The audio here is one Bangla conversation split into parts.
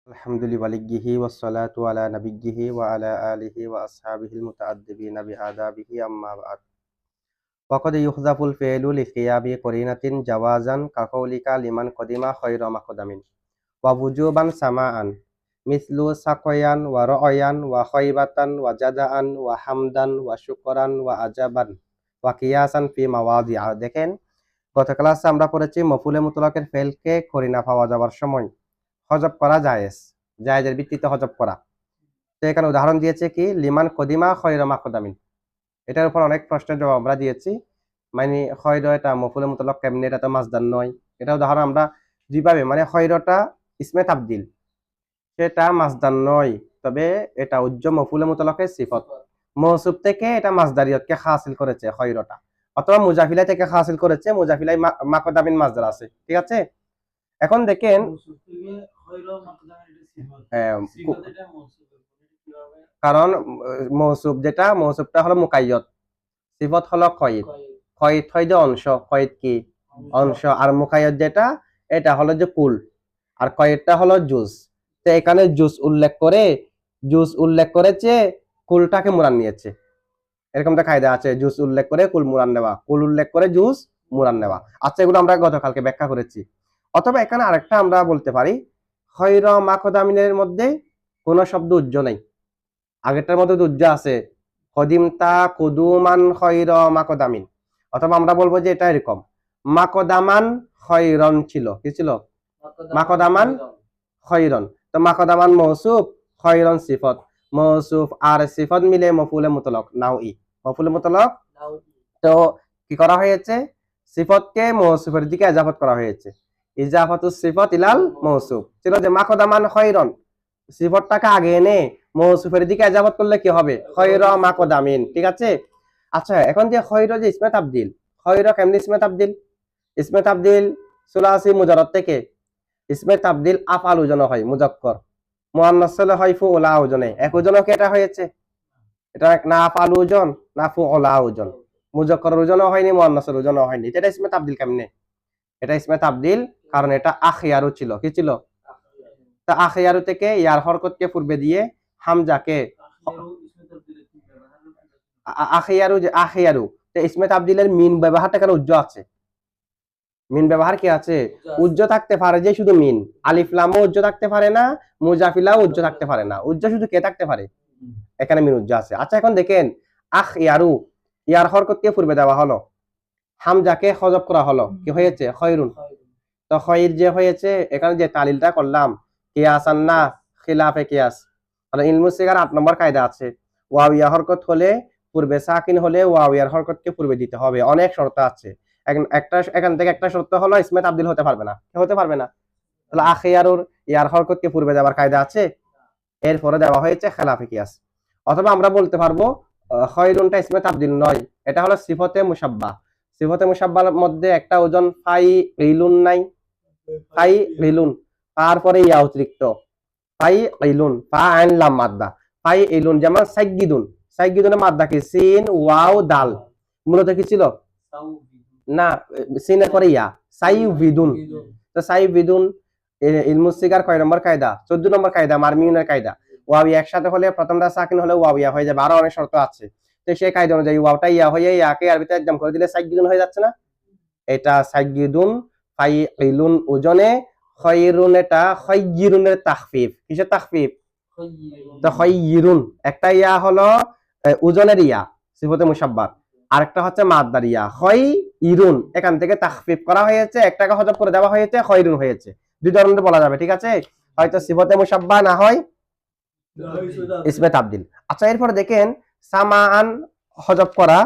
আলহামদুলিল্লাহি ওয়াসসালাতু আলা নাবিয়্যিহি ওয়া আলা আলিহি ওয়া আসহাবিহিল মুতাআদ্দিবিনা বিআদাবিহি আম্মা বা'দ। ওয়াকাদ ইউহযাফুল ফি'লু লিকিয়াবি করিনাতিন জাওয়াজান কাকাউলিকা লিমান কদিমা খায়রা মাকদামিন ওয়া wujuban সামাআন মিসলু সাকয়ান ওয়া রা'য়ান ওয়া খায়বাতান ওয়া জাযাআন ওয়া হামদান ওয়া শুকরান ওয়া আজাবান ওয়া কিয়াসান ফি মাওয়াদিআ। দেখেন, গত ক্লাসে আমরা পড়েছি মফউলে মুতলাকের ফেলকে করিনা পাওয়া যাওয়ার সময় হজব করা জায়েজ, জায়েজের ভিত্তিতে হজব করা। তো এখানে উদাহরণ দিয়েছে কি লিমান কদিমা খয়রা মাকদামিন। এটার উপর অনেক প্রশ্নের জবাব আমরা দিয়েছি। মানে খয়রা এটা মফউলে মুতলাক কেমনে, এটা তো মাসদার নয়। এটা উদাহরণ আমরা যেভাবে মানে খয়রাটা ইসমে তাবদিল, সেটা মাসদার নয়, তবে এটা উজ্জ মফউলে মুতলাকের সিফত। মৌসুফ থেকে এটা মাসদারিয়তকে হাসিল করেছে খয়রাটা, অথবা মুজাফিলা থেকে হাসিল করেছে, মুজাফিলাই মাকদামিন মাসদার আছে। ঠিক আছে, এখন দেখেন কারণ মৌসুফ যেটা, মৌসুফটা হলো মুকাইয়দ, সিফত হলো কয়েদ। কয়েদ হয় যে অংশ, কয়েদ কি অংশ, আর মুকাইয়দ যেটা এটা হলো যে কুল, আর কয়েদটা হলো জুজ। তো এখানে জুজ উল্লেখ করেছে, কুলটাকে মুরান নিয়েছে। এরকম একটা কায়দা আছে, জুজ উল্লেখ করে কুল মুরান নেওয়া, কুল উল্লেখ করে জুজ মুরান নেওয়া। আচ্ছা, এগুলো আমরা গতকালকে ব্যাখ্যা করেছি। অথবা এখানে আরেকটা আমরা বলতে পারি, খয়রা মাকদামিনের মধ্যে কোনো শব্দ উজ্জ নেই, আগেরটার মধ্যে উজ্জ আছে, কদিমতা কুদুমান খয়রা মাকদামিন। অথবা আমরা বলবো যে এটা এরকম, মাকদামান খয়রন ছিল, কি ছিল? মাকদামান খয়রন। তো মাকদামান মৌসুফ, খয়রন সিফত। মৌসুফ আর সিফত মিলে মফউলে মুতলাক নাউই, মফউলে মুতলাক। তো কি করা হয়েছে? সিফতকে মৌসুফের দিকে ইজাফত করা হয়েছে। ইজাফাতুস সিফত ইলাল মৌসুফ ছিল যে মাকদামান খয়রন, সিফতটাকে আগে এনে মৌসুফের দিকে ইজাফত করলে কি হবে? খয়রা মাকদামিন। ঠিক আছে। আচ্ছা, এখন যে খয়রা যে ইসমে তাবদিল, খয়রা কেমনি ইসমে তাবদিল? ইসমে তাবদিল সুলাসি মুজাররদ থেকে ইসমে তাবদিল আফআল ওজন হয়, মুজাক্কর। মুআন্নাস হলে হয় ফুউলা ওজনে। এক ওজনকে এটা হয়েছে, এটা না আফআল ওজন না ফুউলা ওজন, মুজাক্কর ওজনও হয়নি, মুআন্নাসের ওজনও হয়নি। এটা ইসমে তাবদিল কেমনে? এটা ইসমে তাবদিল কারণ এটা আখিয়ারু ছিল, কি ছিল? তা আখিয়ারু থেকে ইয়ার হরকতকে পূর্বে দিয়ে হামজাকে আখিয়ারু, যে আখিয়ারু তো ইসমে তাবদিলের মিন ব্যবহারটা কেন উজ্জ আছে? মিন ব্যবহার কি আছে? উজ্জ থাকতে পারে যে শুধু মিন, আলিফ লামও উজ্জ থাকতে পারে না, মুজাফিলাও উজ্জ থাকতে পারে না, উজ্জ শুধু কে থাকতে পারে? এখানে মিন উজ্জ আছে। আচ্ছা, এখন দেখেন আখিয়ারু, ইয়ার হরকতকে পূর্বে দেওয়া হলো, হামজাকে হযফ করা হলো, কি হয়েছে? খয়রুন। তো খয়র যে হয়েছে, এখানে যে তালিলটা করলাম কিয়াসান না খিলাফে কিয়াস, মানে ইলমুস সিগার 8 নম্বর কায়দা আছে। ওয়াও ইয়া হরকত হলে পূর্বে সাকিন হলে ওয়াও ইয়ার হরকতকে পূর্বে দিতে হবে। অনেক শর্ত আছে, এখান থেকে একটা শর্ত হলো ইসমে তাবদিল হতে পারবে না, হতে পারবে না। তাহলে আখিয়ারুর ইয়ার হরকতকে পূর্বে দেওয়ার কায়দা আছে, এরপরে দেওয়া হয়েছে খিলাফে কিয়াস। অথবা আমরা বলতে পারবো খয়রুনটা ইসমে তাবদিল নয়, এটা হলো সিফতে মুশাব্বাহ। সিফতে মুশাব্বাহর মধ্যে একটা ওজন ফাই ইলুন নাই, ফাই ইলুন, তারপরে ইয়া অতিরিক্ত ফাই ইলুন, ফা আইন লাম মাদ্দা, ফাই ইলুন। যেমন সাইগিদুন, সাইগিদুনের মাদ্দা কি? সিন ওয়াও দাল, মূলত কি ছিল? না, সিনের পরে ইয়া, সাইভিদুন। তো সাইভিদুন ইলমুস সিগার কয় নম্বর কায়দা? 14 নম্বর কায়দা, মারমিউনের কায়দা। ওয়াও একসাথে হলে প্রথমটা সাকিন হলে ওয়াও ইয়া হয়ে যাবে, আরো অনেক শর্ত আছে। তো সেই কায়দা অনুযায়ী ওয়াওটা ইয়া হয়ে ইয়াকে আরবিতে একদম করে দিলে সাইগিদুন হয়ে যাচ্ছে না? এটা সাইগিদুন ফাইলুন ওজনে, খয়রুন এটা খয়িরুনের তাখফিফ। কিসের তাখফিফ? তো খয়িরুন একটা ইয়া হলো ওজনের ইয়া সিফতে মুশাব্বাহ, আরেকটা হচ্ছে মাদ্দার ইয়া খয়িরুন, এখান থেকে তাখফিফ করা হয়েছে, একটাকে হযফ করে দেওয়া হয়েছে, খয়রুন হয়েছে। দুই ধরনের বলা যাবে। ঠিক আছে, হয়তো সিফতে মুশাব্বাহ না হয় ইসমে তাবদিল। আচ্ছা, এরপর দেখেন সামাআন হযফ করা,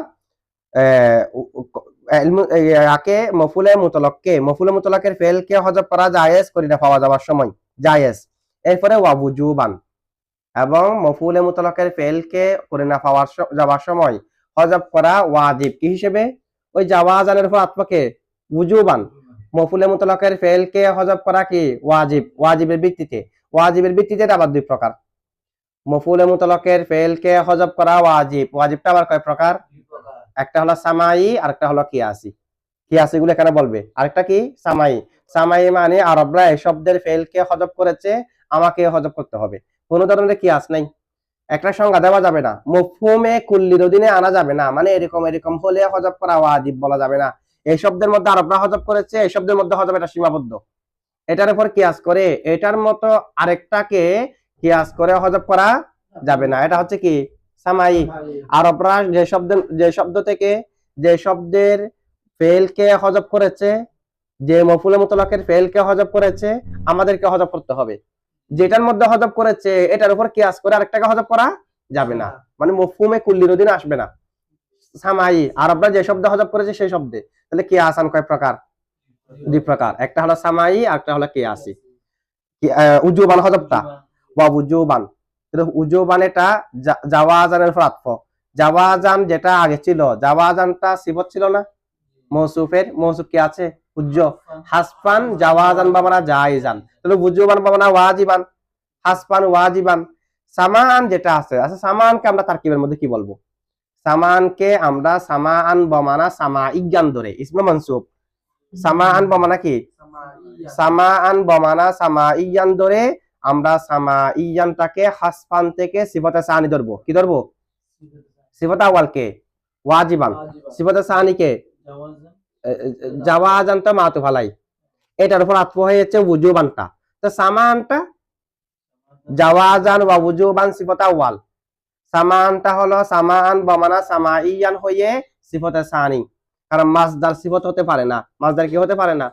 মফুলে মুতলাকের ফেলকে হযফ করা জায়েজ করিনা পাওয়া যাওয়ার সময় জায়েজ। এরপরে ওয়াবুজুবান, এবং মফুলে মুতলাকের ফেলকে করিনা পাওয়ার যাওয়ার সময় হযফ করা ওয়াজিব। কি হিসেবে? ওই জাওয়াজানের উপর আত্মকে উজুবান। মফুলে মুতলাকের ফেলকে হযফ করা কি? ওয়াজিব। ওয়াজিবের ভিত্তিতে, ওয়াজিবের ভিত্তিতে এটা আবার দুই প্রকার। মফুলে মুতলাকের ফেলকে হযফ করা ওয়াজিব, ওয়াজিবটা আবার কয় প্রকার? একটা হলো সামাই, আরেকটা হলো কিয়াসি। কিয়াসি গুলো এখানে বলবে। আরেকটা কি? সামাই। সামাই মানে আরবরা এই শব্দের ফেলকে হযফ করেছে আমাকে হজব করতে হবে। কোনো ধরনের কিয়াস নাই, একটা সংজ্ঞা দেওয়া যাবে না, মফহুমে কুল্লির অধীনে আনা যাবে না, মানে এরকম এরকম হলে হজব করা ওয়াজিব বলা যাবে না। এই শব্দের মধ্যে আরবরা হজব করেছে, এই শব্দের মধ্যে হজব এটা সীমাবদ্ধ, এটার উপর কিয়াস করে এটার মতো আরেকটাকে কিয়াস করে হজব করা যাবে না। এটা হচ্ছে কি সামাই। আরবরা যে শব্দ থেকে যে শব্দের ফেলকে হজব করেছে, যে মফুলে মুতলাকের ফেলকে হজব করেছে, আমাদেরকে হজব করতে হবে। যেটার মধ্যে হজব করেছে এটার উপর কিয়াস করে আরেকটাকে হজব করা যাবে না, মানে মফহুমে কুল্লির অধীনে আসবে না। সামাই আরবরা যে শব্দ হজব করেছে সেই শব্দে, তাহলে কিয়াস আন কয় প্রকার? দুই প্রকার, একটা হলো সামাই আর একটা হলো কিয়াসি। উজুবান হজবটা ওয়া উজুবান, উজুবান এটা জাওয়াজানের উপর আতফ। জাওয়াজান যেটা আগে ছিল, জাওয়াজানটা সিফত ছিল না, মৌসুফের, মৌসুফ কি আছে? উজ্জ। হাসফান জাওয়াজান বামানা জায়েজান, তাহলে উজুবান বামানা ওয়াজিবান, হাসফান ওয়াজিবান। সামান যেটা আছে, আচ্ছা সামানকে আমরা তারকিবের মধ্যে কি বলবো? সামানকে আমরা সামান বামানা সামা ইজ্ঞান ধরে ইসমে মানসুব, সামান বামানা কি? সামান বামানা সামা ইয়ান ধরে আমরা সামা ইয়ানটাকে হাসফান থেকে সিফাতে সানি ধরবো। কি ধরবো? সিফাত আওয়ালকে ওয়াজিবান, সিফাতে সানিকে জাওয়াজান তো মাতু ফালাই, এটার উপর আতফ হয়েছে উজুবানটা। তো সামানটা জাওয়াজান ওয়া উজুবান সিফাত আওয়াল, সামানটা হলো সামান বামানা সামা ইয়ান হয়ে সিফাতে সানি, কারণ মাসদার সিফত হতে পারে না, মাসদার কি হতে পারে না,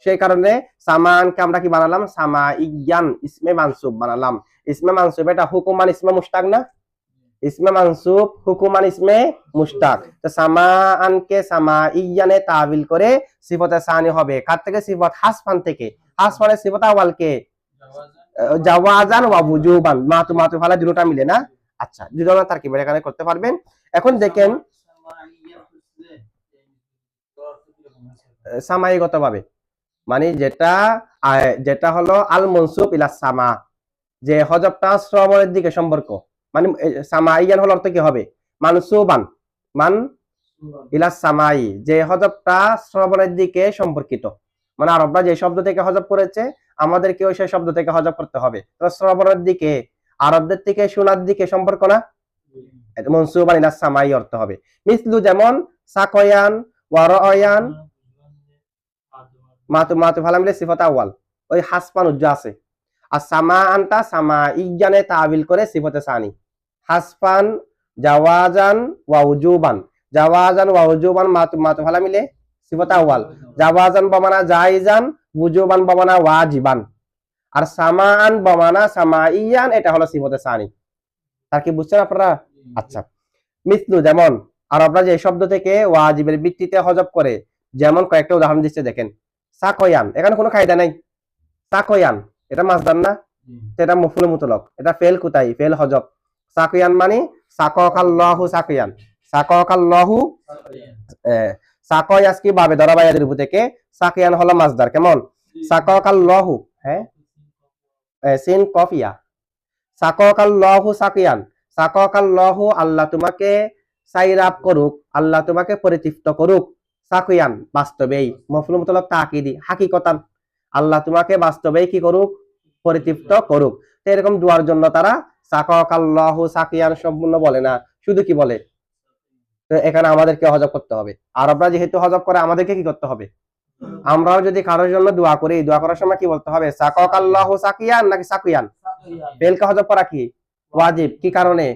সেই কারণে সামানকে আমরা কি বানালাম? সামা ইয়ান ইসমে মানসুব বানালাম। ইসমে মানসুব এটা হুকুমান ইসমে মুশতাক না, ইসমে মানসুব হুকুমান ইসমে মুশতাক। তো সামানকে সামা ইয়ানে তাবিল করে সিফতে সানি হবে, কার থেকে? সিফত হাসফান থেকে। হাসফানের সিফত আওয়ালকে জাওয়াজান ওয়া উজুবান, মাতু মাতু ফালা দুটোটা মিলে না। আচ্ছা, দুটো তারকিব এখানে করতে পারবেন। এখন দেখেন সামাইগত ভাবে, মানে যেটা হলো আল মনসুব ইলা সামা, যে হজবটা শ্রবণের দিকে সম্পর্ক, মানে সামাইয়ান হলো অর্থ কি হবে? মানসুবান মান ইলা সামাই, যে হজবটা শ্রবণের দিকে সম্পর্কিত, মানে আরবরা যে শব্দ থেকে হজব করেছে আমাদেরকেও সেই শব্দ থেকে হজব করতে হবে। তো শ্রবণের দিকে, আরবদের থেকে শোনার দিকে সম্পর্ক না, মনসুবান ইলা সামাই অর্থ হবে। মিসলু যেমন সাকয়ান ওয়া রায়ান, মাতু মাতু ফালা মিলে সিফাত আওয়াল, ওই হাসফান উজ্জা আছে। আর সামা আনটা সামা ইজ্ঞানে তাবিল করে সিফতে সানি, হাসফান জাওয়াজান ওয়া উজুবান, জাওয়াজান ওয়া উজুবান মাতু মাতু ফালা মিলে সিফাত আওয়াল, জাওয়াজান বামানা জায়েজান, উজুবান বামানা ওয়াজিবান। আর সামান বামানা সামাইয়ান এটা হলো সিফতে সানি। তার কি বুঝছেন আপনারা? আচ্ছা, মিসলু যেমন আরবরা যে শব্দ থেকে ওয়াজিবের ভিত্তিতে হজব করে, যেমন কয়েকটা উদাহরণ দিচ্ছে দেখেন। সাকয়ান, এখানে কোনো কায়দা নাই, সাকয়ান এটা মাসদার না, এটা মফুল মুতলক, এটা ফেল কোথায়? ফেল হজব। সাকয়ান মানে সাকাকাল্লাহু সাকয়ান, সাকাকাল্লাহু সাকয়াস কি বাবে দরাবায়াদের উপর থেকে সাকয়ান হলো মাসদার। কেমন? সাকাকাল্লাহু, হ্যাঁ সিন কফিয়া, সাকাকাল্লাহু সাকয়ান, সাকাকাল্লাহু আল্লাহ তোমাকে সাইরাপ করুক, আল্লাহ তোমাকে পরিতৃপ্ত করুক। সাকয়ান বাস্তবেই, মফুল মুতলক তাকিদি হাকিকতান, আল্লাহ তোমাকে বাস্তবেই কি করুক? পরিতৃপ্ত করুক। তো এরকম দুয়ার জন্য তারা সাকাকাল্লাহু সাকিয়ান সম্পূর্ণ বলে না, শুধু কি বলে? তো এখানে আমাদেরকে হজব করতে হবে। আরবরা যেহেতু হজব করে আমাদেরকে কি করতে হবে? আমরাও যদি কারোর জন্য দোয়া করি, দোয়া করার সময় কি বলতে হবে? সাকাকাল্লাহু সাকিয়ান নাকি সাকিয়ান? ফেলকে হজব করা কি ওয়াজিব, কি কারণে?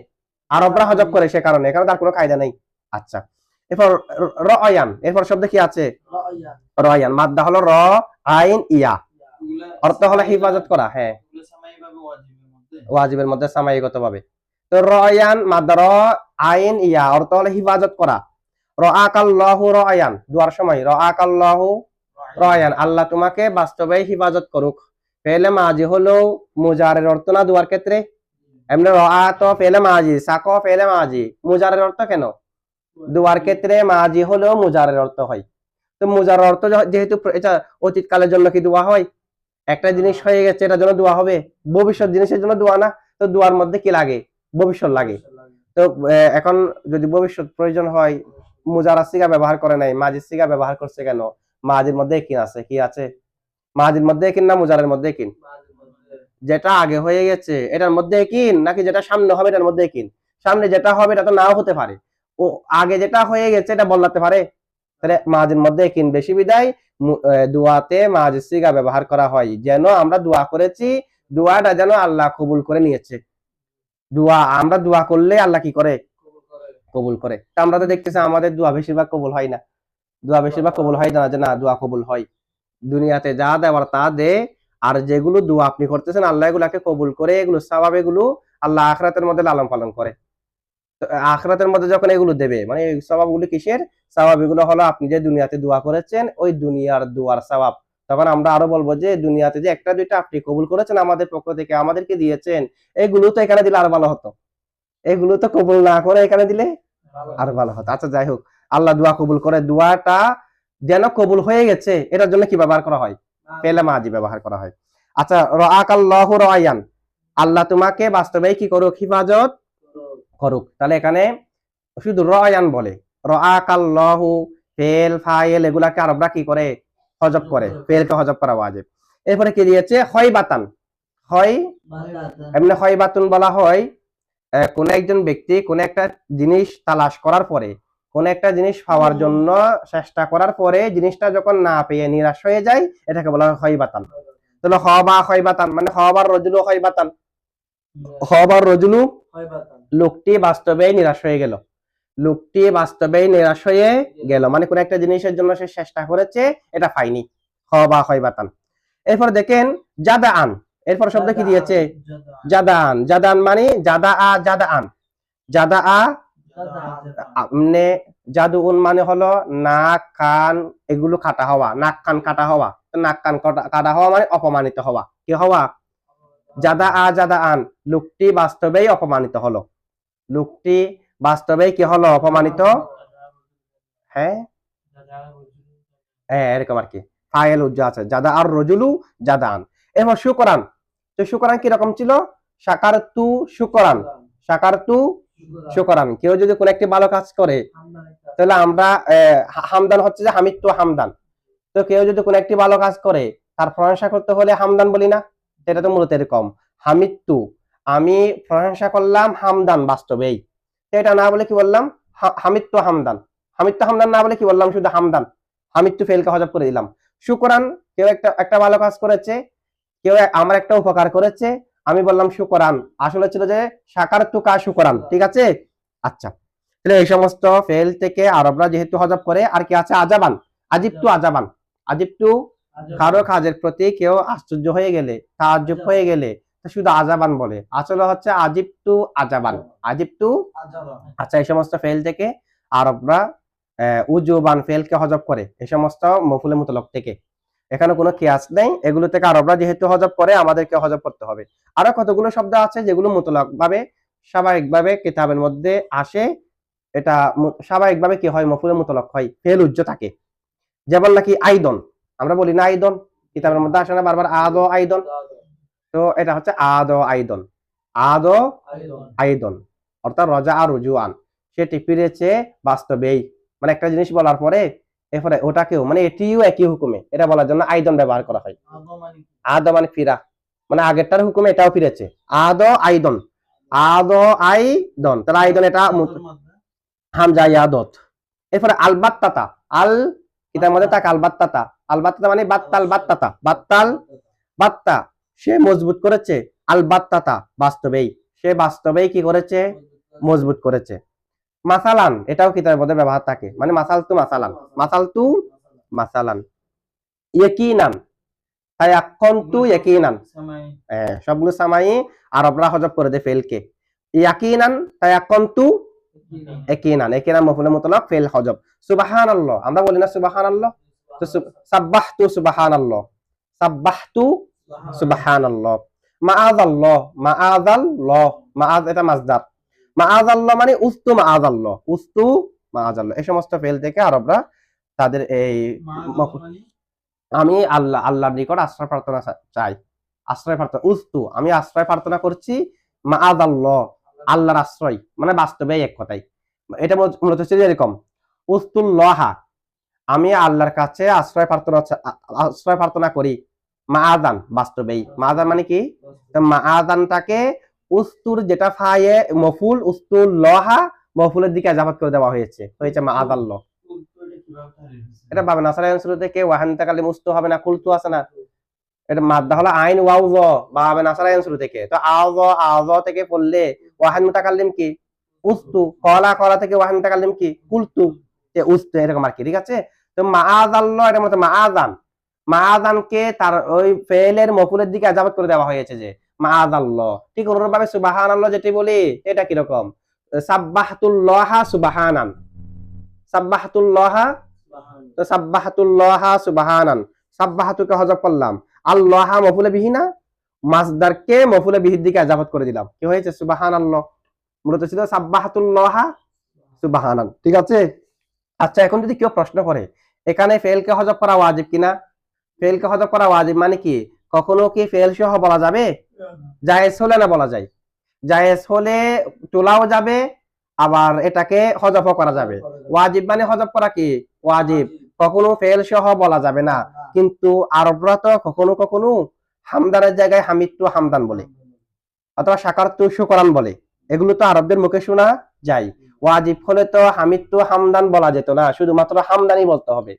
আরবরা হজব করে সে কারণে, এখানে তার কোনো কায়দা নেই। আচ্ছা, এরপর রায়ান, এরপর শব্দ কি আছে? রায়ান, মাদ্দা হলো র আইন ইয়া, অর্থ হলো হিফাজত করা। হ্যাঁ, ওয়াজিবের মধ্যে সামাইগত ভাবে। তো রায়ান মাদ্দা র আইন ইয়া, অর্থ হলো হিফাজত করা। রাআকাল্লাহু রায়ান, দুয়ার সময় রাআকাল্লাহু রায়ান, আল্লাহ তোমাকে বাস্তবে হিফাজত করুক। ফেলে মাজি হলো মুজারের অর্থ না দুয়ার ক্ষেত্রে? এমনি রাআ তো ফেলে মাজি, সাকা ফেলে মাজি, মুজারের অর্থ কেন? দুয়ার ক্ষেত্রে মাজি হলেও মুজারের অর্থ হয়। তো মুজারের অর্থ যেহেতু এটা অতীতকালের জন্য কি দোয়া হয়? একটা জিনিস হয়ে গেছে এটার জন্য দোয়া হবে, ভবিষ্যৎ জিনিসের জন্য দোয়া না। তো দোয়ার মধ্যে কি লাগে? ভবিষ্যৎ লাগে। তো এখন যদি ভবিষ্যৎ প্রয়োজন হয়, মুজারা সিগা ব্যবহার করে নাই, মাজির সিগা ব্যবহার করছে কেন? মাজির মধ্যে কিন আছে, কি আছে? মাজির মধ্যে কিন না মুজারের মধ্যে কিন? যেটা আগে হয়ে গেছে এটার মধ্যে একিন, নাকি যেটা সামনে হবে এটার মধ্যে একিন? সামনে যেটা হবে এটা তো নাও হতে পারে, ও আগে যেটা হয়ে গেছে এটা বলতে পারে। তাহলে মাঝের মধ্যে একিন বেশি বিদায় দোয়াতে মাঝের সিগা ব্যবহার করা হয়, যেন আমরা দোয়া করেছি, দোয়াটা যেন আল্লাহ কবুল করে নিয়েছে। আমরা দোয়া করলে আল্লাহ কি করে? কবুল করে। তা আমরা তো দেখতেছি আমাদের দোয়া বেশিরভাগ কবুল হয় না, দোয়া বেশিরভাগ কবুল হয় না, যে না দোয়া কবুল হয়। দুনিয়াতে যা দেওয়ার তা দে, আর যেগুলো দোয়া আপনি করতেছেন আল্লাহ এগুলাকে কবুল করে, এগুলো সওয়াব, এগুলো আল্লাহ আখিরাতের মধ্যে লালন পালন করে। তো আখিরাতের মধ্যে যখন এগুলো দেবে, মানে এই সওয়াবগুলো কিসের সওয়াব? এগুলো হলো আপনি যে দুনিয়াতে দোয়া করেছেন ওই দুনিয়ার দোয়ার সওয়াব। তখন আমরা আরো বলবো যে দুনিয়াতে যে একটা দুইটা আপনি কবুল করেছেন আমাদের পক্ষ থেকে, আমাদেরকে দিয়েছেন, এগুলো তো এখানে দিলে আরো ভালো হতো, এগুলো তো কবুল না করে এখানে দিলে আরো ভালো হতো। আচ্ছা যাই হোক, আল্লাহ দোয়া কবুল করে, দোয়াটা যেন কবুল হয়ে গেছে এটার জন্য কি ব্যবহার করা হয়? ফেলে মাজি ব্যবহার করা হয়। আচ্ছা, রাআকাল্লাহু রায়ান, আল্লাহ তোমাকে বাস্তবে কি করুক? হিফাজত করুক। তাহলে এখানে শুধু রায়ান বলে, রাআকাল্লাহু ফেল ফাইল এগুলাকে আরবরা কি করে? হজব করে, ফেলকে হজব করা ওয়াজিব। এরপরে কি দিয়েছে? খয়বাতান, হয় এমনি খয়বাতুন বলা হয় কোন একজন ব্যক্তি কোন একটা জিনিস তালাশ করার পরে, কোন একটা জিনিস পাওয়ার জন্য চেষ্টা করার পরে জিনিসটা যখন না পেয়ে নিরাশ হয়ে যায়, এটাকে বলা হয় খয়বাতান। তাহলে হবা খয়বাতান মানে হবার রজুলু খয়বাতান, হবার রজুলু লোকটি বাস্তবেই নিরাশ হয়ে গেল, লোকটি বাস্তবেই নিরাশ হয়ে গেল, মানে কোন একটা জিনিসের জন্য সে চেষ্টা করেছে এটা পায়নি, হবা খয়বাতান। এরপর দেখেন জাদা আন, এরপর শব্দ কি দিয়েছে? জাদান, জাদান মানে জাদা আ জাদা আন, জাদা আ মানে জাদুউন মানে হলো নাক কান এগুলো কাটা হওয়া, নাক কান কাটা হওয়া, নাক কান কাটা হওয়া মানে অপমানিত হওয়া, কি হওয়া? জাদা আ জাদা আন, লোকটি বাস্তবেই অপমানিত হলো, লোকটি বাস্তবেই কি হলো? অপমানিত। হ্যাঁ হ্যাঁ এরকম আর কি, ফাইল উজ্জা আছে, জাদা আর রজুলু জাদান। এরপর শুকরান, তো শুকরান কিরকম ছিল? শাকারতু শুকরান, শাকারতু শুকরান, কেউ যদি কোন একটি ভালো কাজ করে তাহলে আমরা হামদান হচ্ছে যে হামিদ তু হামদান, তো কেউ যদি কোন একটি ভালো কাজ করে তার প্রশংসা করতে হলে হামদান বলি না? এটা তো মূলত এরকম, হামিদ তু আমি প্রশংসা করলাম, হামদান বাস্তবেই, এটা না বলে কি বললাম? হামিদ তু হামদান, হামিদ তু হামদান না বলে কি বললাম? শুধু হামদান, হামিদ তু ফেলকে হজব করে দিলাম। শুকরান, কেউ একটা ভালো কাজ করেছে, কেউ আমার একটা উপকার করেছে, আমি বললাম শুকরান, আসলে ছিল যে শাকারতু কা শুকরান, ঠিক আছে? আচ্ছা, তাহলে এই সমস্ত ফেল থেকে আরবরা যেহেতু হজব করে, আর কি আছে? আজাবান, আজিবতু আজাবান, আজিবতু কারো কাজের প্রতি কেউ আশ্চর্য হয়ে গেলে, তাজ্জব হয়ে গেলে শুধু আজাবান বলে, আসলে হচ্ছে আজিবতু আজাবান, আজিবতু। আচ্ছা, এই সমস্ত ফেল থেকে আরবরা উজুবান ফেলকে হজব করে, এই সমস্ত মফুলে মুতলক থেকে, এখানে কোনো কিয়াস নেই, এগুলো থেকে আরবরা যেহেতু হজব করে আমাদেরকে হজব করতে হবে। আরো কতগুলো শব্দ আছে যেগুলো মুতলক ভাবে স্বাভাবিকভাবে কিতাবের মধ্যে আসে, এটা স্বাভাবিকভাবে কি হয়? মফুলে মুতলক হয়, ফেল উজ্জ থাকে। যেমন নাকি আইদন, আমরা বলি না আইদন, কিতাবের মধ্যে আসে না বারবার আদ আইদন, তো এটা হচ্ছে আদ আইদন, আদ আইদন, অর্থাৎ রজা আর রুজুয়ান, সেটি ফিরেছে বাস্তবেই, মানে একটা জিনিস বলার পরে এরপরে ওটাকেও, মানে এটিও একই হুকুমে, এটা বলার জন্য আইদন ব্যবহার করা হয়। আদ মানে ফিরা, মানে আগেরটার হুকুমে এটাও ফিরেছে, আদ আইদন, আদ আইদন, তাহলে আইদন এটা হামজা ইয়াদত। এরপরে আলবাত্তাতা, আল কিতার মধ্যে তাক আলবাত্তাতা, আলবাত্তাতা মানে বাত্তাল বাত্তাতা, বাত্তাল বাত্তা, সে মজবুত করেছে, আলবাত্তাতা বাস্তবেই, সে বাস্তবেই কি করেছে? মজবুত করেছে। মাসালান, এটাও কিতাবের মধ্যে ব্যবহার থাকে, মানে মাসাল তু মাসালান, মাসাল তু মাসালান। ইয়াকিনান, তায়াক্কানতু ইয়াকিনান, সবগুলো সামাই আরবরা হজব করে দেয় ফেলকে, ইয়াকিনান তায়াক্কানতু ইয়াকিনান, ইয়াকিনান মফুলে মুতলাক ফেল হজব। সুবহানাল্লাহ, আমরা বলি না সুবহানাল্লাহ, তো সাব্বাহতু সুবহানাল্লাহ, সাব্বাহতু সুবহানাল্লাহ। মাআযাল্লাহ, মাআযাল্লাহ, মাআয এটা মাসদার, মাআযাল্লাহ মানে উস্তু মাআযাল্লাহ, উস্তু মাআযাল্লাহ, এই সমস্ত ফেল থেকে আরবরা তাদের এই আমি আল্লাহর নিকট আশ্রয় প্রার্থনা চাই, আশ্রয় প্রার্থনা, উস্তু আমি আশ্রয় প্রার্থনা করছি, মাআযাল্লাহ আল্লাহর আশ্রয়, মানে বাস্তবে এক কথাই, এটা মূলত হচ্ছে এরকম, উস্তুল্লাহা আমি আল্লাহর কাছে আশ্রয় প্রার্থনা করি, মাআযান, বাস্তবেই মাআযান মানে কি, তো মাআযানটাকে উস্তুর যেটা ফায়ে মফুল উস্তুল লহা মফুলের দিকে ইজাফত করে দেওয়া হয়েছে, হয়েছে মাআযাল্ল। এটা পাবে না সারা শুরু থেকে ওয়াহান তাকালিম উস্তু হবে না, কুলতু আছে না, এটা মাদ্দা হলো আইন ওয়াও জ বা নাসারা শুরু থেকে, তো আজ থেকে পড়লে ওয়াহান মুতাকাল্লিম কি উস্তু, কলা কলা থেকে ওয়াহান মুতাকাল্লিম কি কুলতু, উস্তু এরকম আর কি, ঠিক আছে। তো মাআযাল্লাহ এটার মধ্যে মাআযানকে তার ওই ফেলের মফুলের দিকে ইজাফত করে দেওয়া হয়েছে যে মাআযাল্লাহ। ঠিক অনুরূপভাবে সুবহানাল্লাহ যেটি বলি এটা কি রকম, সাব্বাহতুল্লাহা সুবহানান, সাব্বাহতুল্লাহা, তো সাব্বাহতুল্লাহা সুবহানান, সাব্বাহাতুকে হযফ করলাম, আল্লাহ মফুলে বিহি না, মাসদারকে মফুলে বিহির দিকে ইজাফত করে দিলাম, কি হয়েছে সুবহানাল্লাহ, মূলত ছিল সাব্বাহাতুল্লাহা সুবহানান, ঠিক আছে। আচ্ছা এখন যদি কেউ প্রশ্ন করে এখানে ফেলকে হযফ করা ওয়াজিব কিনা, ফেলকে হযফ করা ওয়াজিব মানে কি, কখনো কি ফেল সহ বলা যাবে, জায়েজ হলে না বলা যায়, জায়েজ হলে তোলাও যাবে আবার এটাকে হযফও করা যাবে। ওয়াজিব মানে হযফ করা কি ওয়াজিব, কখনো ফেল সহ বলা যাবে না, কিন্তু আরবরা তো কখনো কখনো হামদানের জায়গায় হামিদতু হামদান বলে অথবা শাকারতু শুকরান বলে, এগুলো তো আরবদের মুখে শোনা যায়। ওয়াজিব হলে তো হামিদতু হামদান বলা যেত না, শুধুমাত্র হামদানি বলতে হবে,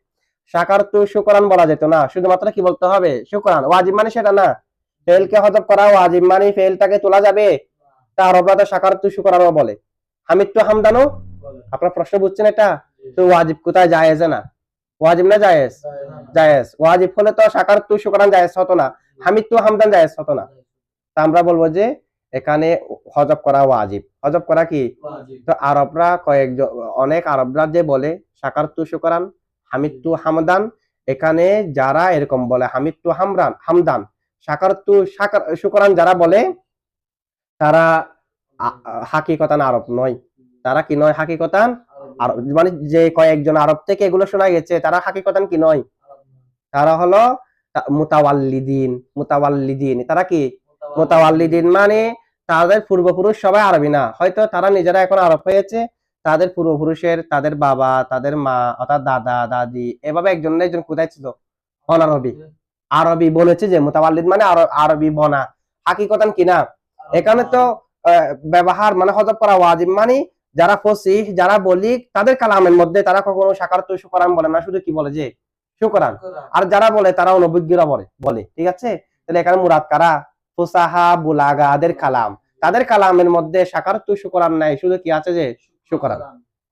শাকারতু শুকরান বলা যেত না, শুধুমাত্র কি বলতে হবে শুকরান। ওয়াজিব মানে সেটা না, ফেলকে হযফ করা ওয়াজিব মানে ফেলটাকে তোলা যাবে, তা আরবরা তো শাকারতু শুকরানও বলে, হামিদতু হামদানও। আপনার প্রশ্ন বুঝছেন এটা, তো ওয়াজিব কোথায়, জায়েজ না, ওয়াজিব না জায়েজ, জায়েজ। ওয়াজিব হলে তো শাকারতু শুকরান জায়েজ হতো না, হামিদতু হামদান জায়েজ হতো না, তা আমরা বলবো যে এখানে হযফ করা ওয়াজিব, হযফ করা কি, তো আরবরা কয়েকজন অনেক আরবরা যে বলে শাকারতু শুকরান হামিদতু হামদান, এখানে যারা এরকম বলে হামিদতু হামদান শাকারতু শুকরান যারা বলে তারা হাকিকতান আরব নয়, তারা কি নয় হাকিকতান আরব, মানে যে কয়েকজন আরব থেকে এগুলো শোনা গেছে তারা হাকিকতান কি নয়, তারা হলো মুতাওয়াল্লিদিন, তারা কি মুতাওয়াল্লিদিন মানে তাদের পূর্বপুরুষ সবাই আরবি না, হয়তো তারা নিজেরা এখন আরব হয়েছে, তাদের পূর্বপুরুষের তাদের বাবা তাদের মা অর্থাৎ দাদা দাদি এভাবে একজন না একজন কোথায় ছিল অনারবি, আরবি বলেছে যে মুতাওয়াল্লিদ মানে আরবি বনা, হাকিকতান কিনা। এখানে তো ব্যবহার মানে হযফ করা ওয়াজিব মানে যারা ফসিহ যারা বলিক তাদের কালামের মধ্যে তারা কখনো শাকারতু শুকরান বলে না, শুধু কি বলে যে শুকরান, আর যারা বলে তারা অনভিজ্ঞরা বলে, ঠিক আছে। তাহলে এখানে মুরাদ কারা, ফুসাহা বুলাগাদের কালাম, তাদের কালামের মধ্যে শাকারতু শুকরান নাই, শুধু কি আছে যে শুকরান।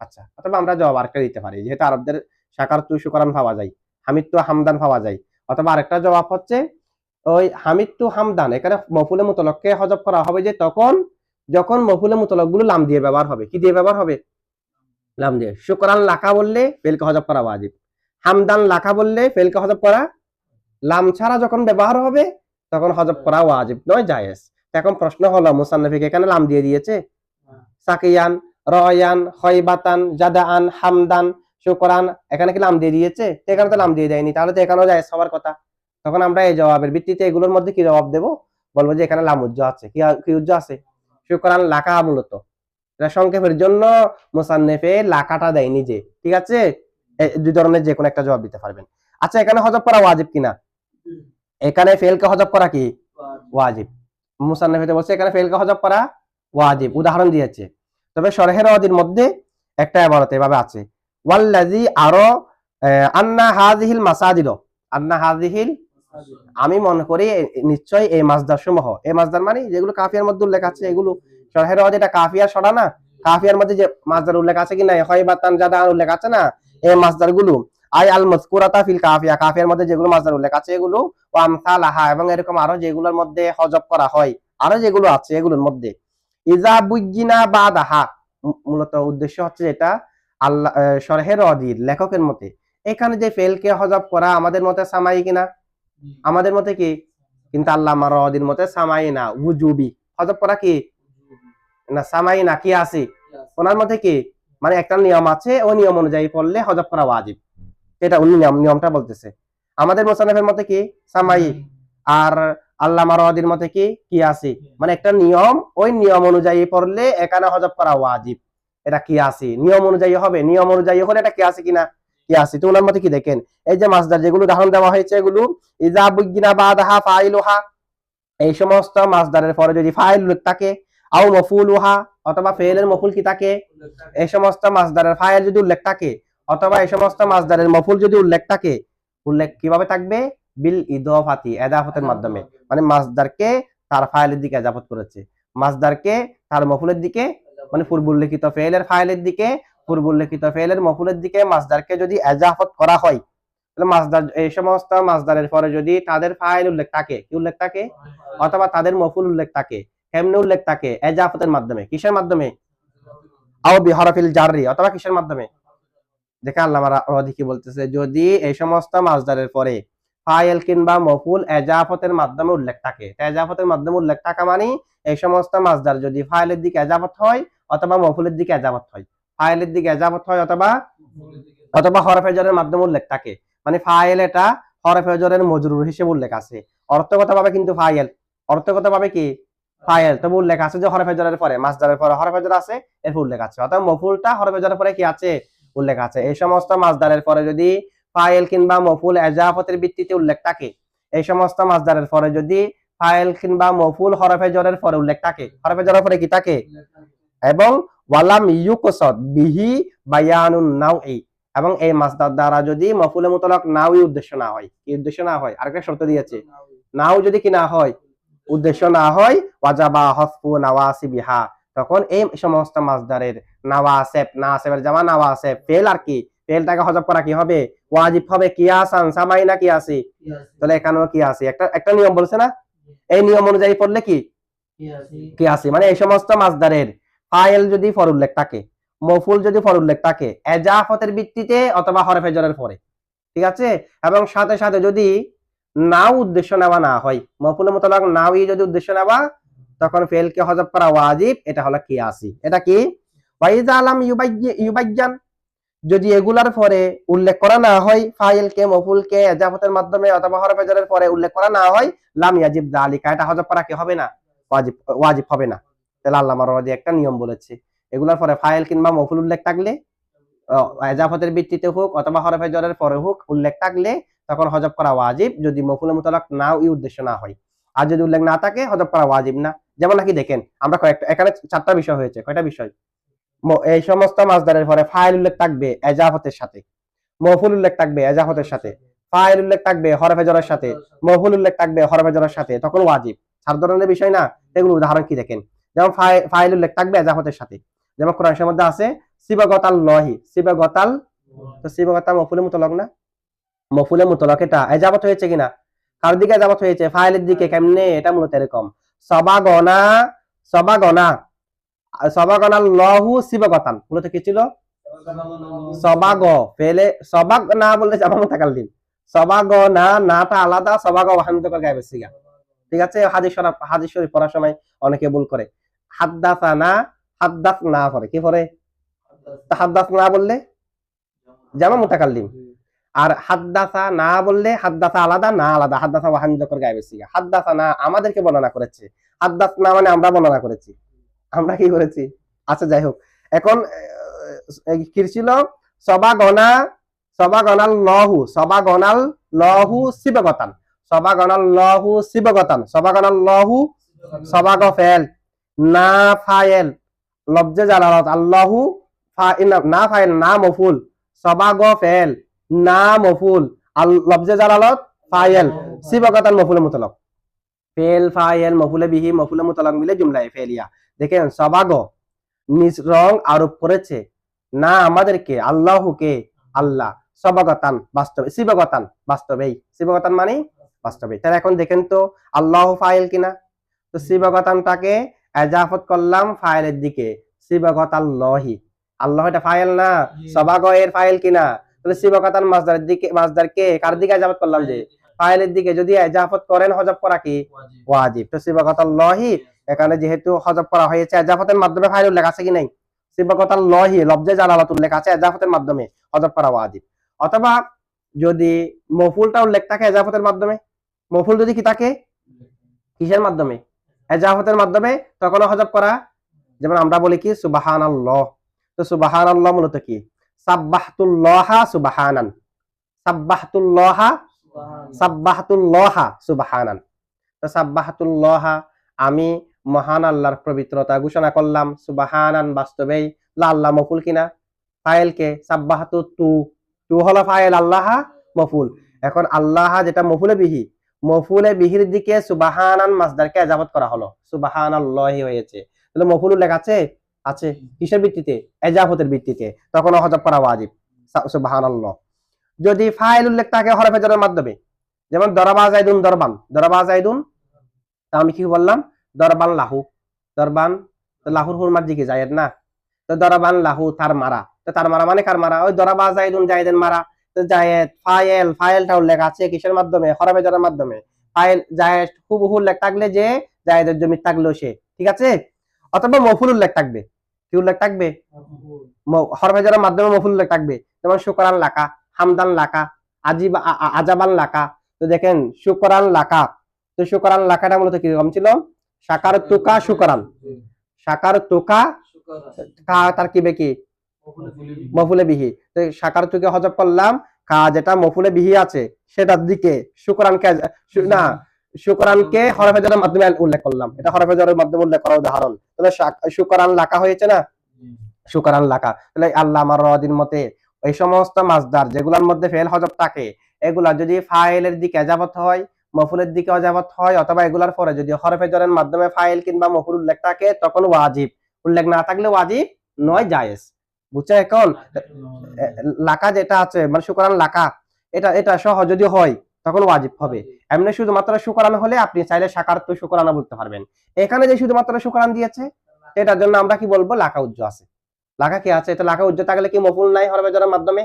আচ্ছা অথবা আমরা জবাব আরেকটা দিতে পারি, যেহেতু আরবদের শাকারতু শুকরান পাওয়া যায়, হামিদতু হামদান পাওয়া যায়, অথবা আরেকটা জবাব হচ্ছে ওই হামিদতু হামদান এখানে মফুলে মুতলাককে হযফ করা হবে যে তখন যখন মফুলে মুতলাক গুলো লাম দিয়ে ব্যবহার হবে, কি দিয়ে ব্যবহার হবে, লাম দিয়ে। শুকরান লাকা বললে ফেলকে হযফ করা ওয়াজিব, হামদান লাকা বললে ফেলকে হযফ করা, লাম ছাড়া যখন ব্যবহার হবে তখন হযফ করা ওয়াজিব নয় জায়েজ। এখন প্রশ্ন হলো মুসান্নিফ এখানে লাম দিয়ে দিয়েছে, সাকিয়ান রয়ান খয়বাতান জাদাআন হামদান শুকরান, এখানে কি লাম দিয়ে দিয়েছে, এখানে তো লাম দিয়ে দেয়নি, তাহলে তো এখানেও জায়েজ হওয়ার কথা। তখন আমরা এই জবাবের ভিত্তিতে এগুলোর মধ্যে কি জবাব দেব, বলবো যে এখানে লাম উজ্জ আছে, কি উজ্জ আছে, শুকরান লাকা, মূলত এটা সংক্ষেপের জন্য মুসান্নিফে লাকাটা দেয়নি যে, ঠিক আছে। দুই ধরনের যে কোনো একটা জবাব দিতে পারবেন। আচ্ছা এখানে হযফ করা ওয়াজিব কিনা, এখানে ফেলকে হযফ করা কি ওয়াজিব, মুসান্নিফে বলছে এখানে ফেলকে হযফ করা ওয়াজিব, উদাহরণ দিয়েছে। তবে শরহের ওয়াদির মধ্যে একটা ইবারত এভাবে আছে, ওয়াল্লাযী আরো আন্না হাযিহিল মাসাজিদ, আন্না হাযিহিল, আমি মনে করি নিশ্চয়ই এই মাসদার সমূহ, এই মাসদার মানে যেগুলো কাফিয়ার মধ্যে উল্লেখ আছে এগুলো, শরহের ওয়াদি এটা কাফিয়ার সরা না, কাফিয়ার মধ্যে যে মাসদার উল্লেখ আছে কি না, খয়বাতান জাদাআন উল্লেখ আছে না, এই মাসদার গুলো আই আল মাযকুরাতা ফিল কাফিয়া, কাফিয়ার মধ্যে যেগুলো মাসদার উল্লেখ আছে এগুলো, ওয়া আমসালাহা এবং এরকম আরো যেগুলোর মধ্যে হযফ করা হয় আরো যেগুলো আছে এগুলোর মধ্যে, ইজা বুজ্জিনা বাদাহা, মূলত উদ্দেশ্য হচ্ছে এটা আল্লাহ শরহের ওয়াদির লেখকের মতে এখানে যে ফেলকে হযফ করা আমাদের মতে সামাই কিনা, আমাদের মতে কি, কিন্তু আল্লামা রাদির মতে সামাই না উজুবি, হযফ করা কি না সামাই না কি আছে, ওনার মতে কি মানে একটা নিয়ম আছে, ওই নিয়ম অনুযায়ী পড়লে হযফ করা ওয়াজিব, এটা উনি নিয়মটা বলতেছে। আমাদের মুসান্নিফের মতে কি সামাই, আর আল্লামা রাদির মতে কি আছে, মানে একটা নিয়ম, ওই নিয়ম অনুযায়ী পড়লে এখানে হযফ করা ওয়াজিব, এটা কি আছে নিয়ম অনুযায়ী হবে, নিয়ম অনুযায়ী হলে এটা কি আছে কিনা, কিয়াসি। তো ওনার মতে কি দেখেন, এই যে মাসদার যেগুলো উদাহরণ দেওয়া হয়েছে এগুলো ইজা বুগিনা বাদাহা ফাইলুহা, এই সমস্ত মাসদারের পরে যদি ফাইল উল্লেখ থাকে, আও মফুলুহা অথবা ফেলের মফুল কি থাকে, এই সমস্ত মাসদারের ফাইল যদি উল্লেখ থাকে অথবা এই সমস্ত মাসদারের মফুল যদি উল্লেখ থাকে, উল্লেখ কিভাবে থাকবে, বিল ইদাফাতি, এদাফতের মাধ্যমে, মানে মাসদারকে তার ফাইলের দিকে এজাফত করেছে, মাসদারকে তার মফুলের দিকে, মানে পূর্ব উল্লেখিত ফেলের ফাইলের দিকে, পূর্ব উল্লেখিত ফেলের মফুলের দিকে মাসদারকে যদি এজাফত করা হয়, তাহলে মাসদার, এই সমস্ত মাসদারের পরে যদি তাদের ফাইল উল্লেখ থাকে, কি উল্লেখ থাকে, অথবা তাদের মফুল উল্লেখ থাকে, কেমনে উল্লেখ থাকে, এজাফতের মাধ্যমে, কিসের মাধ্যমে, আও বিহরফিল জাররি, অথবা কিসের মাধ্যমে, দেখে আল্লামা রাদি কি বলতেছে, যদি এই সমস্ত মাসদারের পরে ফাইল কিংবা মফুল এজাফতের মাধ্যমে উল্লেখ থাকে, এজাফতের মাধ্যমে উল্লেখ থাকা মানে এই সমস্ত মাসদার যদি ফাইলের দিকে এজাফত হয় অথবা মফুলের দিকে এজাফত হয়, ফাইলের দিকে এজাফত হয় অথবা অথবা হরফে জরের মাধ্যমে উল্লেখ থাকে, মানে ফাইল এটা হরফে জরের মজরুর হিসেবে উল্লেখ আছে, অর্থগতভাবে কিন্তু ফাইল, অর্থগতভাবে কি ফাইল, তবে উল্লেখ আছে যে হরফে জরের পরে, মাসদারের পরে হরফে জর আছে, এরপর উল্লেখ আছে, অথবা মফুলটা হরফে জরের পরে কি আছে, উল্লেখ আছে। এই সমস্ত মাসদারের পরে যদি ফাইল কিংবা মফুল এজাফতের ভিত্তিতে উল্লেখ থাকে, এই সমস্ত মাসদারের পরে যদি ফাইল কিংবা মফুল হরফে জরের পরে উল্লেখ থাকে, হরফে জরের পরে কি থাকে, এবং ওয়ালাম ইউকসদ বিহি বায়ানুন নাওই, এবং এই মাসদার দ্বারা যদি মফুলে মুতলাক নাওই উদ্দেশ্য না হয়, কি উদ্দেশ্য না হয়, আরেকটা শর্ত দিয়েছে, নাও যদি কি না হয়, উদ্দেশ্য না হয়, ওয়াজাবা হফু নাওয়াসিবিহা, তখন এই সমস্ত মাসদারের নাওয়াসিব, নাসিবের জামা নাওয়াসিব, ফেল আর কি, ফেলটাকে হযফ করা কি হবে, ওয়াজিব হবে, কিয়াসান সামাইনা কিয়াসি, তাহলে এখানেও কিয়াসি, একটা নিয়ম বলছে না, এই নিয়ম অনুযায়ী পড়লে কি কিয়াসি, মানে এই সমস্ত মাসদারের ফাইল যদি ফর উল্লেখ থাকে, মফুল যদি ফর উল্লেখ থাকে এজাফতের ভিত্তিতে অথবা হরফে জরের পরে, ঠিক আছে, এবং সাথে সাথে যদি নাও উদ্দেশ্য নেওয়া না হয়, মফুল মুতলাক নাওই যদি উদ্দেশ্য নেওয়া, তখন ফেলকে হযফ করা ওয়াজিব, এটা হলো কিয়াসি। এটা কি ওয়াইজা আলাম ইউবাইয়ান, যদি এগুলার পরে উল্লেখ করা না হয়, ফাইলকে মফুলকে এজাফতের মাধ্যমে অথবা হরফে জরের পরে উল্লেখ করা না হয়, লাম ইয়াজিব যালিকা, এটা হযফ করা কি হবে না, ওয়াজিব, ওয়াজিব হবে না। তাহলে আল্লামা রাদি একটা নিয়ম বলেছে, এগুলার পরে ফাইল কিংবা মফুল উল্লেখ থাকলে, এজাফতের ভিত্তিতে হোক অথবা হরফে জরের পরে হোক উল্লেখ থাকলে, তখন হযফ করা ওয়াজিব, যদি মফুল মুতলাক নাও এই উদ্দেশ্য না হয়, আর যদি উল্লেখ না থাকে হযফ করা ওয়াজিব না। যেমন নাকি দেখেন, আমরা কয়েকটা, এখানে 4টা বিষয় হয়েছে, কয়টা বিষয়, এই সমস্ত মাসদারের পরে ফাইল উল্লেখ থাকবে এজাফতের সাথে, মফুল উল্লেখ থাকবে এজাফতের সাথে, ফাইল উল্লেখ থাকবে হরফে জরের সাথে, মফুল উল্লেখ থাকবে হরফে জরের সাথে, তখন ওয়াজিব। 4 ধরনের বিষয় না, এগুলো উদাহরণ কি দেখেন, যেমন ফাইল উল্লেখ থাকবে এজাফতের সাথে, যেমন কোরআনের মধ্যে আছে সিবাগাতাল লহি, সিবাগাতাল, তো সিবাগাতা মফুলে মুতলাক না, মফুলে মুতলাক এটা এজাফত হয়েছে কিনা, কার দিকে এজাফত হয়েছে, ফাইলের দিকে, কেমনে, এটা মূলত এরকম, সবাগনা, সবাগনা, সবাগনা লহু সিবাগাতান, মূলত কি ছিল, সবাগ, ফেলে সবাগ না বললে জামা মুতাকাল্লিম, সবাগ না, নাটা আলাদা, সবাগ ওয়াহামিদ করে গায়েব সিগা, ঠিক আছে। হাদিস শরীফ পড়ার সময় অনেকে ভুল করে, হাদ্দাসানা, হাদ্দাস না পড়ে, কি পড়ে, হাদ্দাস না বললে জামা মুতাকাল্লিম, আর হাদ্দাসা না বললে হাদ্দাসা আলাদা, না আলাদা, হাদ্দাসা ওয়াহামিদ করে গায়েব সিগা, হাদ্দাসা না আমাদেরকে বর্ণনা করেছে, হাদ্দাস না মানে আমরা বর্ণনা করেছি, আমরা কি করেছি, আচ্ছা যাই হোক, এখন কি ছিল, সবাগনা, সবাগনাল লহু, সবাগনাল লহু সিবাগাতান, সবাগনাল লহু সিবাগাতান, সবাগনাল লহু, সবাগ ফেল, না ফাইল, লফজে জালালাত, আল্লাহু ফাইল, না ফাইল, না মফুল, সবাগ ফেল, না মফুল, লফজে জালালাত ফাইল, সিবাগাতান মফুলে মুতলাক, ফেল ফাইল মফুলে বিহি মফুলে মুতলাক মিলে জুমলায়ে ফেলিয়া। দেখেন সবাগ নিজ রং আরোপ করেছে, না আমাদেরকে, আল্লাহকে, আল্লাহ, সবাগতান বাস্তবে, সিবাগতান বাস্তবেই, সিবাগতান মানে বাস্তবে। তাহলে এখন দেখেন তো আল্লাহ ফাইল কিনা, তো সিবাগতানটাকে এজাফত করলাম ফাইলের দিকে, সিবাগতাল্লাহি, আল্লাহ এটা ফাইল না, সবাগ এর ফাইল কিনা, তাহলে সিবাগতান মাসদারের দিকে, মাসদারকে কার দিকে এজাফত করলাম, যে ফাইলের দিকে, যদি এজাফত করেন হযফ করা কি ওয়াজিব, তো সিবাগতাল্লাহি, এখানে যেহেতু হযফ করা হয়েছে এজাফতের মাধ্যমে ফাইল উল্লেখ আছে কি নাই, সিবাগাতাল্লাহি লফজে জালালাত উল্লেখ আছে, এজাফতের মাধ্যমে হযফ করা ওয়াজিব। অথবা যদি মফুলটা উল্লেখ থাকে এজাফতের মাধ্যমে, মফুল যদি কি থাকে কিসের মাধ্যমে, এজাফতের মাধ্যমে, তখন হযফ করা, যেমন আমরা বলি কি সুবহানাল্লাহ, তো সুবহানাল্লাহ মূলত কি সাব্বাহতুল্লাহা সুবহানান, সাব্বাহতুল্লাহা, সাব্বাহতুল্লাহা সুবহানান। তো সাব্বাহতুল্লাহা, আমি মহান আল্লাহর পবিত্রতা ঘোষণা করলাম, সুবহানান বাস্তবেই, লা আল্লাহ মফুল কিনা, ফাইল কে, সাব্বাহাতু তু, তু হলো ফাইল, আল্লাহ মফুল। এখন আল্লাহ যেটা মফুলে বিহি, মফুলে বিহির দিকে সুবহানান মাসদারকে এজাবত করা হলো, সুবহানাল্লাহি হয়েছে। তাহলে মফুল উল্লেখ আছে, আছে কিসের ভিত্তিতে? এজাবতের ভিত্তিতে, তখন হযফ করা ওয়াজিব, সুবহানাল্লাহ। যদি ফাইল উল্লেখ থাকে হরফে জারের মাধ্যমে, যেমন দরাবা যাইদুন দরবান, দরাবা যাইদুন, তা আমি কি বললাম? দরবান লাহু, দরবান, তো লাহুর হুরমার দিকে জায়েদ না, তো দরবান লাহু তার মারা, তো তার মারা মানে কার মারা? ওই দরাবা যাইদুন জায়েদের মারা। তো জায়েদ ফাইল, ফাইলটা উল্লেখ আছে কিসের মাধ্যমে? হরফে জারের মাধ্যমে। ফাইল জায়েদ হুবহু উল্লেখ থাকলে যে জায়েদের জমি থাকলেও সে, ঠিক আছে? অথবা মফুল উল্লেখ থাকবে, কি উল্লেখ থাকবে? হরফে জারের মাধ্যমে মফুল উল্লেখ থাকবে, যেমন শুকরান লাকা, হামদান লাকা, আজিবা আজাবান লাকা। তো দেখেন শুকরান লাকা, তো শুকরান লাকাটা মূলত কি রকম ছিল? শাকার তুকা শুকরান, শাকার তুকা, তার কি বেকি? মফুলে বিহি। তো শাকার তুকে হযফ করলাম, কা যেটা মফুলে বিহি আছে সেটার দিকে শুকরানকে না, শুকরানকে হরফে জারের মাধ্যমে উল্লেখ করলাম, এটা হরফে জারের মাধ্যমে উল্লেখ করা উদাহরণ। তাহলে শুকরান লাকা হয়েছে না, শুকরান লাকা। তাহলে আল্লাহ আমার রদিন মতে এই সমস্ত মাসদার যেগুলোর মধ্যে ফেল হযফ থাকে, এগুলা যদি ফাইলের দিকে এজাবত হয়, মফুলের দিকে এজাবত হয়, অথবা এগুলার পরে যদি হরফে জারের মাধ্যমে ফাইল কিংবা মফুল উল্লেখ থাকে, তখন ওয়াজিব। উল্লেখ না থাকলে ওয়াজিব নয়, জায়েজ। বুঝছো? এখন লাকা যেটা আছে মানে শুকরান লাকা, এটা এটা সহ যদি হয় তখন ওয়াজিব হবে। এমনি শুধুমাত্র শুকরান হলে আপনি চাইলে শাকারতু শুকরানা বলতে পারবেন। এখানে যে শুধুমাত্র শুকরান দিয়েছে, এটার জন্য আমরা কি বলবো? লাকা উজ্জ আছে, লাকা কি আছে? এটা লাকা উজ্জ থাকলে কি মফুল নাই হরফে জারের মাধ্যমে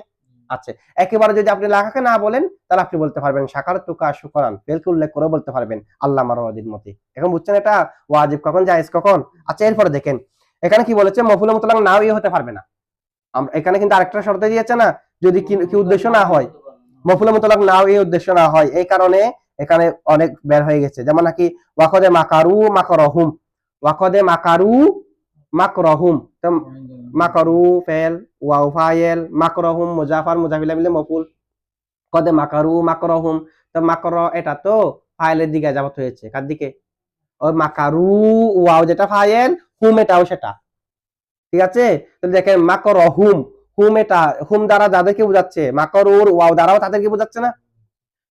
আছে? একেবারে যদি আপনি লাকাকে না বলেন, তাহলে আপনি বলতে পারবেন শাকারতুকা শুকরান, ফেলকে উল্লেখ করে বলতে পারবেন আল্লাহ মারওয়াদির মতে। এখন বুঝছেন এটা ওয়াজিব কখন, জায়েজ কখন? আচ্ছা, এরপরে দেখেন এখানে কি বলেছে? মফুল মুতলাক নাও হতে পারবে না। আমরা এখানে কিন্তু আরেকটা শর্ত দিয়েছে না, যদি কি উদ্দেশ্য না হয়, মফুল মুতলাক নাও উদ্দেশ্য না হয়, এই কারণে এখানে অনেক বের হয়ে গেছে। যেমন নাকি ওয়াকদে মাকারু মাকরহুম, ওয়াকদে মাকারু মাকরহুম, তো মাকরু ফেল, ওয়াও ফাইল, মাকরহুম মুজাফার, মুজাফিলা মিলে মফুল। কদে মাকারু মাকরহুম, তো মাকর এটা তো ফাইলের দিকে এজাবত হয়েছে, কার দিকে? ওই মাকারু, ওয়াও যেটা ফাইল, হুম এটাও সেটা, ঠিক আছে? তো দেখেন মাকরহুম, হুম এটা হুম দ্বারা যাদেরকে বোঝাচ্ছে, মাকরুর ওয়াও দ্বারাও তাদেরকে বোঝাচ্ছে না।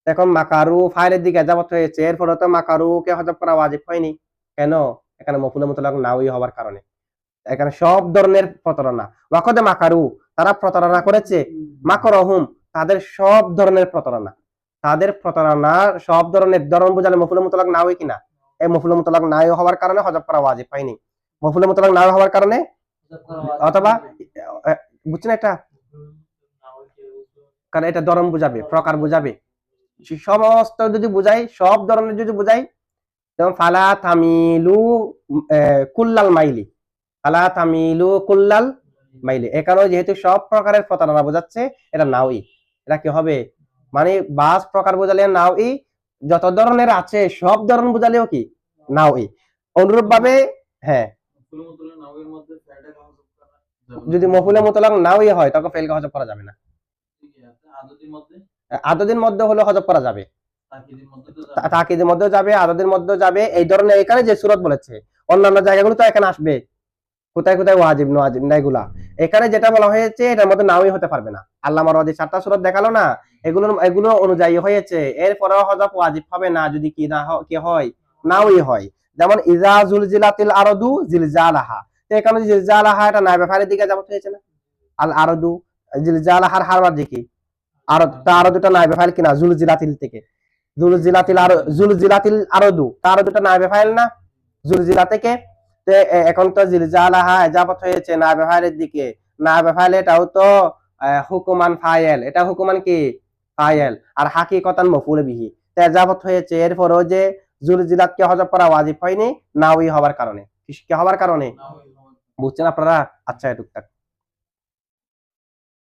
এখন মাকারু ফাইলের দিকে এজাবত হয়েছে, এরপরে তো মাকারুকে হযফ করা ওয়াজিব হয়নি। কেন? এখানে মফুল মুতলাক নাওই হওয়ার কারণে। এখানে সব ধরনের প্রতারণা, ওয়াকদে মাকারু, তারা প্রতারণা করেছে, মাকরহুম, তাদের সব ধরনের প্রতারণা, তাদের প্রতারণা সব ধরনের ধরন বোঝালে মফুল মুতলাক না হয় কিনা? এই মফুল মুতলাক না হওয়ার কারণে হযফ করা ওয়াজিব হয়নি, মফুল মুতলাক না হওয়ার কারণে। অথবা বুঝছেন এটা? কারণ এটা ধরন বুঝাবে, প্রকার বুঝাবে, সমস্ত যদি বুঝাই, সব ধরনের যদি বুঝাই, যেমন ফালা তামিলু কুল্লাল মাইলি, ফালা তামিলু কুল্লাল মাইলি, এখানে যেহেতু সব প্রকারের প্রতারণা বোঝাচ্ছে, এটা নাওই, এটা কি হবে? মানে বাস প্রকার বোঝালে নাওই, যত ধরনের আছে সব ধরন বোঝালেও কি নাওই। অনুরূপ ভাবে হ্যাঁ, যদি মফুলে মুতলাক নাওই হয় তখন ফেলকে হযফ করা যাবে না। আদদের মধ্যে হলে হযফ করা যাবে, তাকিদের মধ্যেও যাবে, আদদের মধ্যেও যাবে। এই ধরনের এখানে যে সূরত বলেছে, অন্যান্য জায়গাগুলো তো এখানে আসবে, কোথায় কোথায় ওয়াজিব নওয়াজিব না এগুলা। এখানে যেটা বলা হয়েছে এটার মধ্যে নাওই হতে পারবে না। আল্লাহ মারওয়াজি 4টা সূরত দেখালো না, এগুলো অনুযায়ী হয়েছে, এরপরেও হযফ ওয়াজিব হবে না যদি কি না কি হয়, নাওই হয়। যেমন ইজা জুলজিলাতিল আরদু জিলজালাহা, তো এখানে জিলজালাহা এটা নাইবে ফাইলের দিকে যাবত হয়েছে না, আল আরদু, জিলজালাহার হারবার দিকে, আরদ, তা আরদুটা নাইবে ফাইল কিনা জুলজিলাতিল থেকে, জুলজিলাতিল আরদু, তার আরদুটা নাইবে ফাইল না জুলজিলা থেকে। এখন তো জিলজালাহা এজাবত হয়েছে নাইবে ফাইলের দিকে, নাইবে ফাইল এটাও তো হুকুমান ফাইল, এটা হুকুমান কি ফাইল, আর হাকিকতান মফউল বিহি, তো এজাবত হয়েছে, এরপরও যে জুলজিলাতকে হযফ করা ওয়াজিব হয়নি নাওই হওয়ার কারণে, কি হওয়ার কারণে? বুঝছেন আপনারা? আচ্ছা, এটুক থাক।